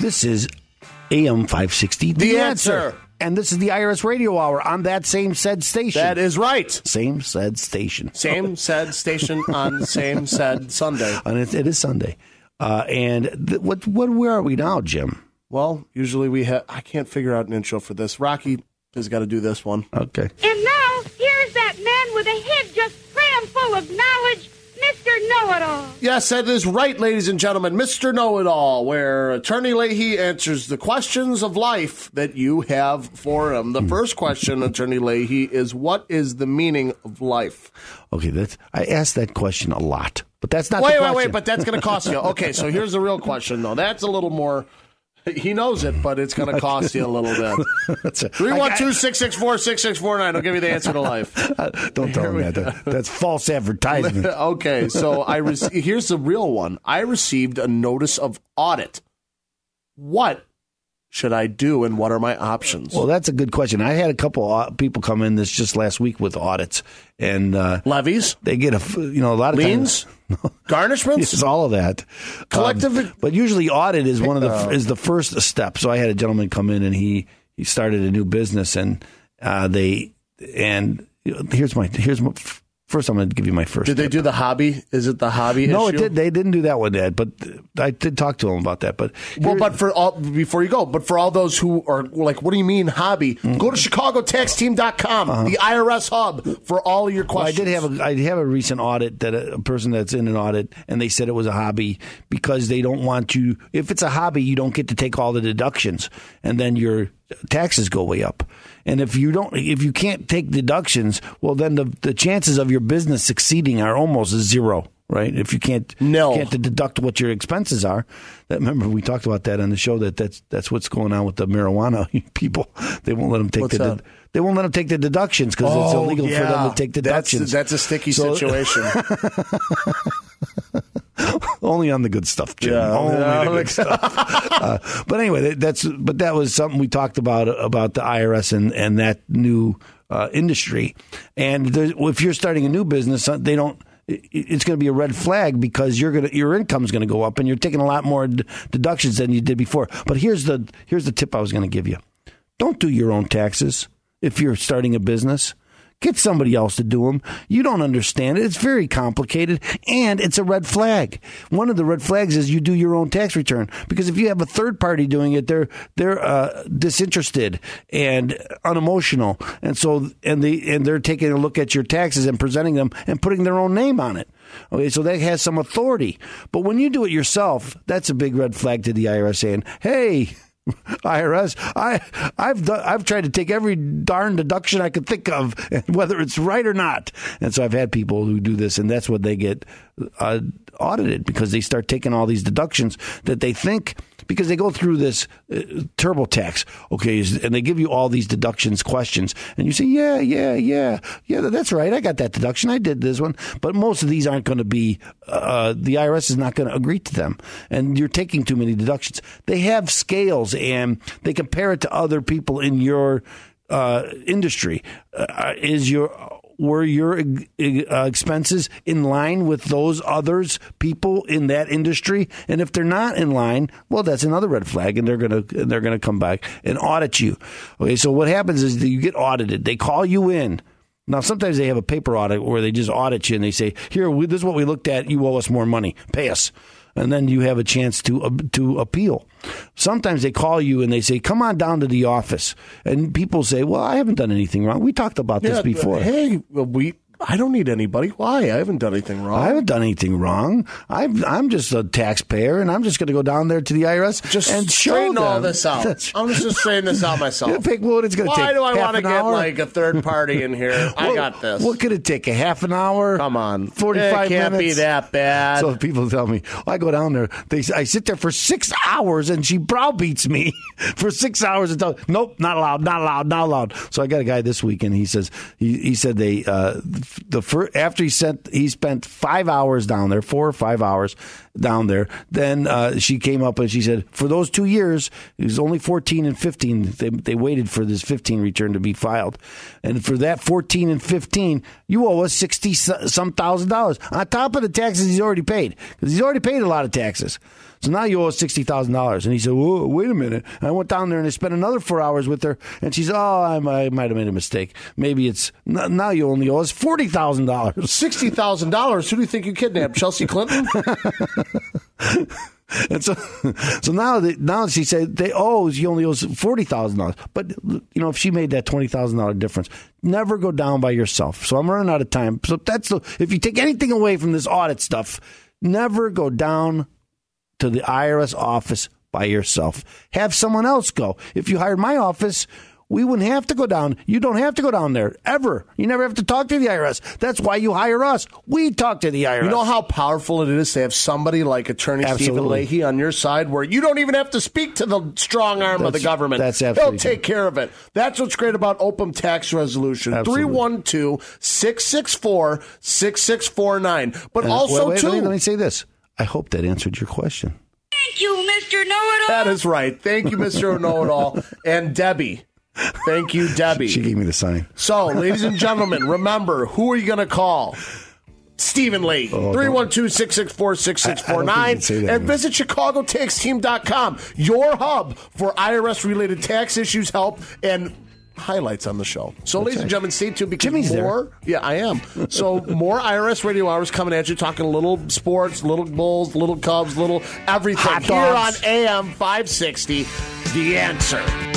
This is AM 560. The Answer. And this is the IRS Radio Hour on that same said station. That is right. Same said station. Same said station on same said Sunday. And it is Sunday. Where are we now, Jim? Well, usually I can't figure out an intro for this. Rocky has got to do this one. Okay. And now, here's that man with a head just crammed full of knowledge, Mr. Know-It-All. Yes, that is right, ladies and gentlemen. Mr. Know-It-All, where Attorney Leahy answers the questions of life that you have for him. The first question, Attorney Leahy, is what is the meaning of life? Okay, I ask that question a lot, but that's not the question. Wait, but that's going to cost you. Okay, so here's the real question, though. That's a little more... He knows it, but it's going to cost you a little bit. 312-664-6649. I'll give you the answer to life. Don't tell me that. That's false advertisement. Okay, so here's the real one. I received a notice of audit. What should I do, and what are my options? Well, that's a good question. I had a couple people come in just last week with audits and levies. They get a lot of liens. Garnishments? It's all of that. Collective. But usually audit is is the first step. So I had a gentleman come in and he started a new business and here's my first. I'm going to give you my first. Did they do the hobby? Is it the hobby No, issue? They didn't do that one yet, but I did talk to him about that. But before you go, but for all those who are like, what do you mean hobby? Go to ChicagoTaxTeam.com, the IRS hub, for all of your questions. Well, I did have a recent audit that a person that's in an audit, and they said it was a hobby because they don't want you. If it's a hobby, you don't get to take all the deductions, and then your taxes go way up. And if you can't take deductions, well, then the chances of your business succeeding are almost zero, right? If you can't deduct what your expenses are. Remember, we talked about that on the show. That's what's going on with the marijuana people. They won't let them take They won't let them take the deductions because it's illegal for them to take deductions. That's a sticky situation. Only on the good stuff, Jim. Yeah, only the good stuff. But anyway, that was something we talked about the IRS and that new industry. And if you're starting a new business, it's going to be a red flag because your income's going to go up and you're taking a lot more deductions than you did before. But here's the tip I was going to give you: don't do your own taxes if you're starting a business. Get somebody else to do them. You don't understand it. It's very complicated, and it's a red flag. One of the red flags is you do your own tax return, because if you have a third party doing it, they're disinterested and unemotional, and they're taking a look at your taxes and presenting them and putting their own name on it. Okay, so that has some authority. But when you do it yourself, that's a big red flag to the IRS saying, "Hey, IRS, I've tried to take every darn deduction I could think of, whether it's right or not." And so I've had people who do this, and that's what they get audited, because they start taking all these deductions that they think, because they go through this TurboTax, okay, and they give you all these deductions questions, and you say, yeah, that's right, I got that deduction, I did this one, but most of these aren't going to be, the IRS is not going to agree to them, and you're taking too many deductions. They have scales, and they compare it to other people in your industry. Were your expenses in line with those others people in that industry? And if they're not in line, well, that's another red flag, and they're gonna come back and audit you. Okay, so what happens is that you get audited. They call you in. Now, sometimes they have a paper audit where they just audit you and they say, "Here, this is what we looked at. You owe us more money. Pay us." And then you have a chance to appeal. Sometimes they call you and they say, "Come on down to the office." And people say, "Well, I haven't done anything wrong. We talked about this before." Hey, I don't need anybody. Why? I haven't done anything wrong. I haven't done anything wrong. I'm just a taxpayer, and I'm just going to go down there to the IRS and straighten show them all this out. I'm just straighten this out myself. Why do I want to get like a third party in here? I got this. What could it take? A half an hour? Come on, 45 minutes? It can't be that bad. So people tell me, I go down there. I sit there for 6 hours, and she browbeats me for 6 hours and tell, "Nope, not allowed, not allowed, not allowed." So I got a guy this week, and he says he said they after he spent 5 hours down there, 4 or 5 hours down there. Then she came up and she said, for those 2 years, it was only 14 and 15. They waited for this 15 return to be filed, and for that 14 and 15, you owe us $60-some thousand on top of the taxes he's already paid, because he's already paid a lot of taxes. So now you owe us $60,000. And he said, whoa, wait a minute. And I went down there and I spent another 4 hours with her. And she said, I might have made a mistake. Maybe it's, now you only owe us $40,000. $60,000? Who do you think you kidnapped? Chelsea Clinton? And so now she said she only owes $40,000. But if she made that $20,000 difference, never go down by yourself. So I'm running out of time. So if you take anything away from this audit stuff, never go down to the IRS office by yourself. Have someone else go. If you hired my office, we wouldn't have to go down. You don't have to go down there, ever. You never have to talk to the IRS. That's why you hire us. We talk to the IRS. You know how powerful it is to have somebody like Attorney Stephen Leahy on your side where you don't even have to speak to the strong arm of the government. That's absolutely He'll take care of it. That's what's great about Open Tax Resolution. 312-664-6649. But also, let me say this. I hope that answered your question. Thank you, Mr. Know-It-All. That is right. Thank you, Mr. Know-It-All. And Debbie. Thank you, Debbie. She gave me the sign. So, ladies and gentlemen, remember, who are you going to call? Stephen Lee, 312-664-6649. And visit ChicagoTaxTeam.com, your hub for IRS-related tax issues, help, and highlights on the show. So, ladies and gentlemen, stay tuned because Jimmy's more. There. Yeah, I am. So, more IRS radio hours coming at you, talking little sports, little Bulls, little Cubs, little everything. Hot dogs. Here on AM 560, The Answer.